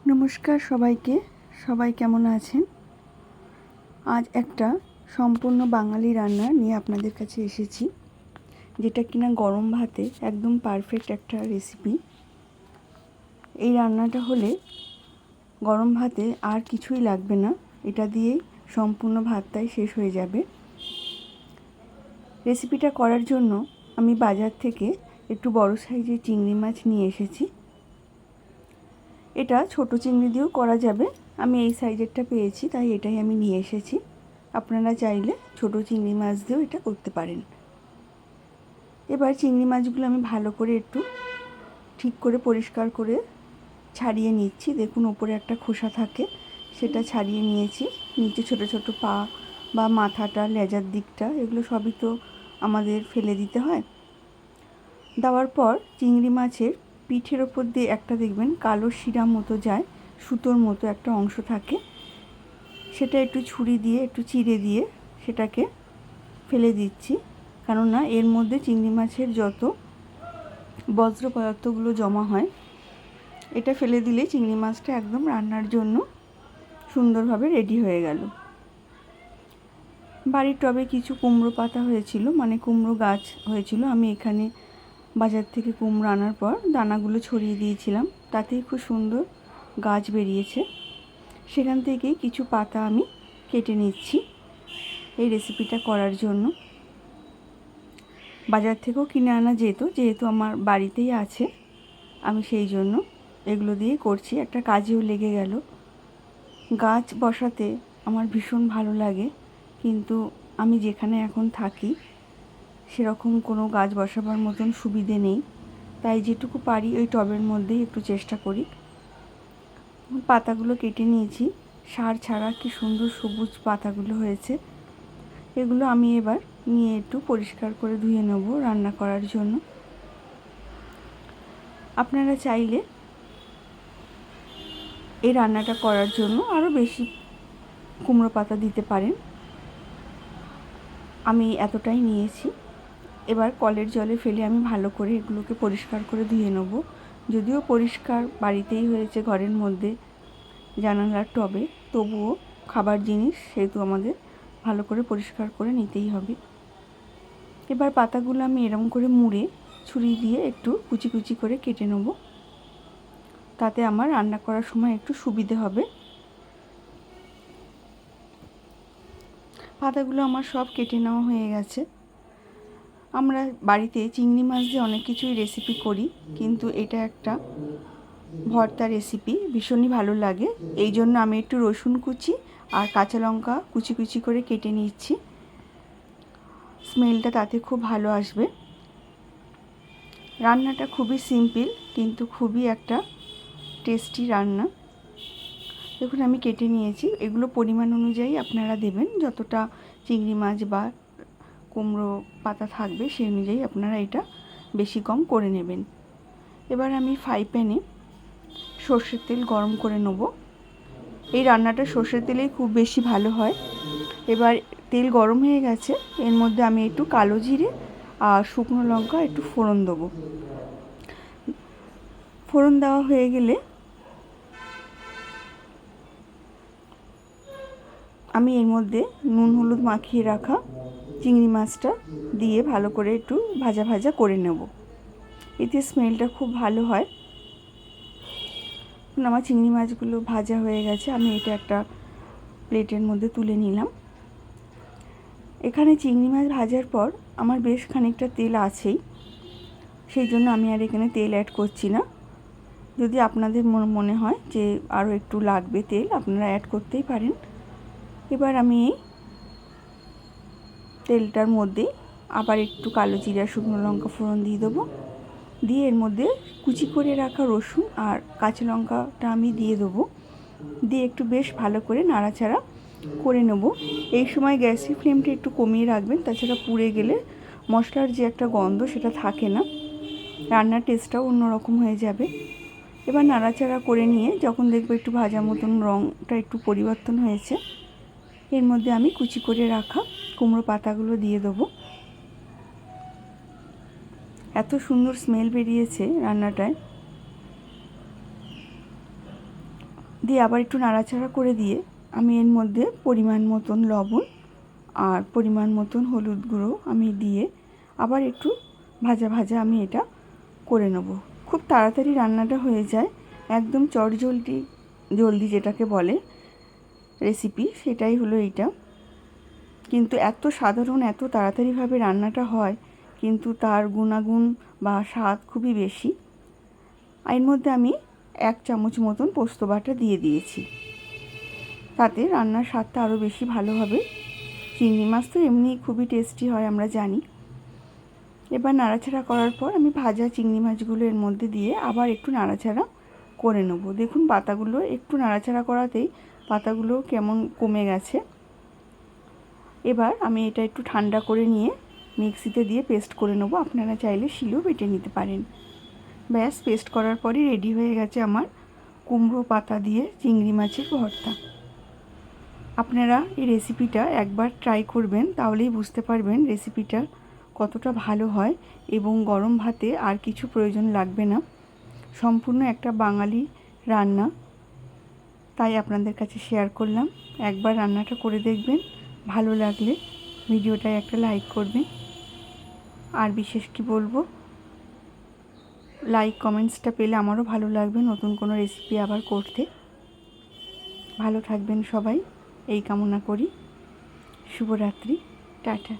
নমস্কার সবাইকে। সবাই কেমন আছেন? আজ একটা সম্পূর্ণ বাঙালি রান্না নিয়ে আপনাদের কাছে এসেছি, যেটা কিনা গরম ভাতে একদম পারফেক্ট একটা রেসিপি। এই রান্নাটা হলে গরম ভাতে আর কিছুই লাগবে না, এটা দিয়েই সম্পূর্ণ ভাতটাই শেষ হয়ে যাবে। রেসিপিটা করার জন্য আমি বাজার থেকে একটু বড় সাইজের চিংড়ি মাছ নিয়ে এসেছি। এটা ছোট চিংড়ি দিয়েও করা যাবে, আমি এই সাইজেরটা পেয়েছি তাই এটাই আমি নিয়ে এসেছি। আপনারা চাইলে ছোট চিংড়ি মাছ দিয়েও এটা করতে পারেন। এবার চিংড়ি মাছগুলো আমি ভালো করে একটু ঠিক করে পরিষ্কার করে ছাড়িয়ে নিচ্ছি। দেখুন ওপরে একটা খোসা থাকে, সেটা ছাড়িয়ে নিয়েছি। নিচে ছোট ছোট পা বা মাথাটা, লেজার দিকটা, এগুলো সবই তো আমাদের ফেলে দিতে হয়। দেওয়ার পর চিংড়ি মাছের পিঠের ওপর দিয়ে একটা দেখবেন কালো শিরা মতো যায়, সুতোর মতো একটা অংশ থাকে, সেটা একটু ছুরি দিয়ে একটু চিড়ে দিয়ে সেটাকে ফেলে দিচ্ছি। কেননা এর মধ্যে চিংড়ি মাছের যত বজ্র পদার্থগুলো জমা হয়, এটা ফেলে দিলে চিংড়ি মাছটা একদম রান্নার জন্য সুন্দরভাবে রেডি হয়ে গেল। বাড়ির টবে কিছু কুমড়ো পাতা হয়েছিল, মানে কুমড়ো গাছ হয়েছিল। আমি এখানে বাজার থেকে কুমড়ো আনার পর দানাগুলো ছড়িয়ে দিয়েছিলাম, তাতেই খুব সুন্দর গাছ বেরিয়েছে। সেখান থেকে কিছু পাতা আমি কেটে নিচ্ছি এই রেসিপিটা করার জন্য। বাজার থেকেও কিনে আনা যেহেতু আমার বাড়িতেই আছে, আমি সেই জন্য এগুলো দিয়ে করছি। একটা কাজেও লেগে গেল। গাছ বসাতে আমার ভীষণ ভালো লাগে, কিন্তু আমি যেখানে এখন থাকি সেরকম কোনো গাছ বসাবার মতন সুবিধে নেই, তাই যেটুকু পারি ওই টবের মধ্যেই একটু চেষ্টা করি। পাতাগুলো কেটে নিয়েছি, সার ছাড়া কি সুন্দর সবুজ পাতাগুলো হয়েছে। এগুলো আমি এবার নিয়ে একটু পরিষ্কার করে ধুয়ে নেব রান্না করার জন্য। আপনারা চাইলে এই রান্নাটা করার জন্য আরও বেশি কুমড়ো পাতা দিতে পারেন, আমি এতটাই নিয়েছি। এবার কলের জলে ফেলে আমি ভালো করে এগুলোকে পরিষ্কার করে ধুয়ে নেব। যদিও পরিষ্কার বাড়িতেই হয়েছে, ঘরের মধ্যে জানালার টবে, তবুও খাবার জিনিস সেহেতু আমাদের ভালো করে পরিষ্কার করে নিতেই হবে। এবার পাতাগুলো আমি এরকম করে মুড়ে ছুরি দিয়ে একটু কুচি কুচি করে কেটে নেব, তাতে আমার রান্না করার সময় একটু সুবিধে হবে। পাতাগুলো আমার সব কেটে নেওয়া হয়ে গেছে। আমরা বাড়িতে চিংড়ি মাছ দিয়ে অনেক কিছুই রেসিপি করি, কিন্তু এটা একটা ভর্তা রেসিপি, ভীষণই ভালো লাগে। এই জন্য আমি একটু রসুন কুচি আর কাঁচা লঙ্কা কুচি কুচি করে কেটে নিচ্ছি, স্মেলটা তাতে খুব ভালো আসবে। রান্নাটা খুবই সিম্পল, কিন্তু খুবই একটা টেস্টি রান্না। দেখুন আমি কেটে নিয়েছি, এগুলো পরিমাণ অনুযায়ী আপনারা দেবেন, যতটা চিংড়ি মাছ বা কুমড়ো পাতা থাকবে সেই অনুযায়ী আপনারা এটা বেশি কম করে নেবেন। এবার আমি ফ্রাই প্যানে সর্ষের তেল গরম করে নেব। এই রান্নাটা সর্ষের তেলেই খুব বেশি ভালো হয়। এবার তেল গরম হয়ে গেছে, এর মধ্যে আমি একটু কালো জিরে আর শুকনো লঙ্কা একটু ফোড়ন দেবো। ফোড়ন দেওয়া হয়ে গেলে আমি এর মধ্যে নুন হলুদ মাখিয়ে রাখা চিংড়ি মাছটা দিয়ে ভালো করে একটু ভাজা ভাজা করে নেব, এতে স্মেলটা খুব ভালো হয়। আমার চিংড়ি মাছগুলো ভাজা হয়ে গেছে, আমি এটা একটা প্লেটের মধ্যে তুলে নিলাম। এখানে চিংড়ি মাছ ভাজার পর আমার বেশ খানিকটা তেল আছেই, সেই জন্য আমি আর এখানে তেল অ্যাড করছি না। যদি আপনাদের মনে হয় যে আরও একটু লাগবে তেল, আপনারা অ্যাড করতেই পারেন। এবার আমি এই তেলটার মধ্যে আবার একটু কালো জিরা শুকনো লঙ্কা ফোড়ন দিয়ে দেবো, দিয়ে এর মধ্যে কুচি করে রাখা রসুন আর কাঁচা লঙ্কাটা আমি দিয়ে দেবো, দিয়ে একটু বেশ ভালো করে নাড়াচাড়া করে নেব। এই সময় গ্যাসের ফ্লেমটা একটু কমিয়ে রাখবেন, তাছাড়া পুড়ে গেলে মশলার যে একটা গন্ধ সেটা থাকে না, রান্নার টেস্টটাও অন্যরকম হয়ে যাবে। এবার নাড়াচাড়া করে নিয়ে যখন দেখবো একটু ভাজা মতন রঙটা একটু পরিবর্তন হয়েছে, এর মধ্যে আমি কুচি করে রাখা কুমড়ো পাতাগুলো দিয়ে দেবো। এত সুন্দর স্মেল বেরিয়েছে রান্নাটায়, দিয়ে আবার একটু নাড়াচাড়া করে দিয়ে আমি এর মধ্যে পরিমাণ মতন লবণ আর পরিমাণ মতন হলুদ গুঁড়ো আমি দিয়ে আবার একটু ভাজা ভাজা আমি এটা করে নেব। খুব তাড়াতাড়ি রান্নাটা হয়ে যায়, একদম জলদি যেটাকে বলে রেসিপি, সেটাই হলো এইটা। কিন্তু এত সাধারণ, এত তাড়াতাড়িভাবে রান্নাটা হয়, কিন্তু তার গুণাগুণ বা স্বাদ খুবই বেশি। এর মধ্যে আমি 1 চামচ মতন পোস্ত বাটা দিয়ে দিয়েছি, তাতে রান্নার স্বাদটা আরও বেশি ভালো হবে। চিংড়ি মাছ তো এমনি খুবই টেস্টি হয়, আমরা জানি। এবার নাড়াচাড়া করার পর আমি ভাজা চিংড়ি মাছগুলো এর মধ্যে দিয়ে আবার একটু নাড়াচাড়া করে নেব। দেখুন পাতাগুলো একটু নাড়াচাড়া করাতেই পাতাগুলো কেমন কমে গেছে। এবার আমি এটা একটু ঠান্ডা করে নিয়ে মিক্সিতে দিয়ে পেস্ট করে নেব। আপনারা চাইলে শিলেও বেটে নিতে পারেন। ব্যাস, পেস্ট করার পরই রেডি হয়ে গেছে আমার কুমড়ো পাতা দিয়ে চিংড়ি মাছের ভর্তা। আপনারা এই রেসিপিটা একবার ট্রাই করবেন, তাহলেই বুঝতে পারবেন রেসিপিটা কতটা ভালো হয় এবং গরম ভাতে আর কিছু প্রয়োজন লাগবে না। সম্পূর্ণ একটা বাঙালি রান্না, তাই আপনাদের কাছে শেয়ার করলাম। একবার রান্নাটা করে দেখবেন, ভালো লাগলে ভিডিওটায় একটা লাইক করবেন। আর বিশেষ কি বলবো, লাইক কমেন্টসটা পেলে আমারও ভালো লাগবে নতুন কোনো রেসিপি আবার করতে। ভালো থাকবেন সবাই, এই কামনা করি। শুভরাত্রি, টাটা।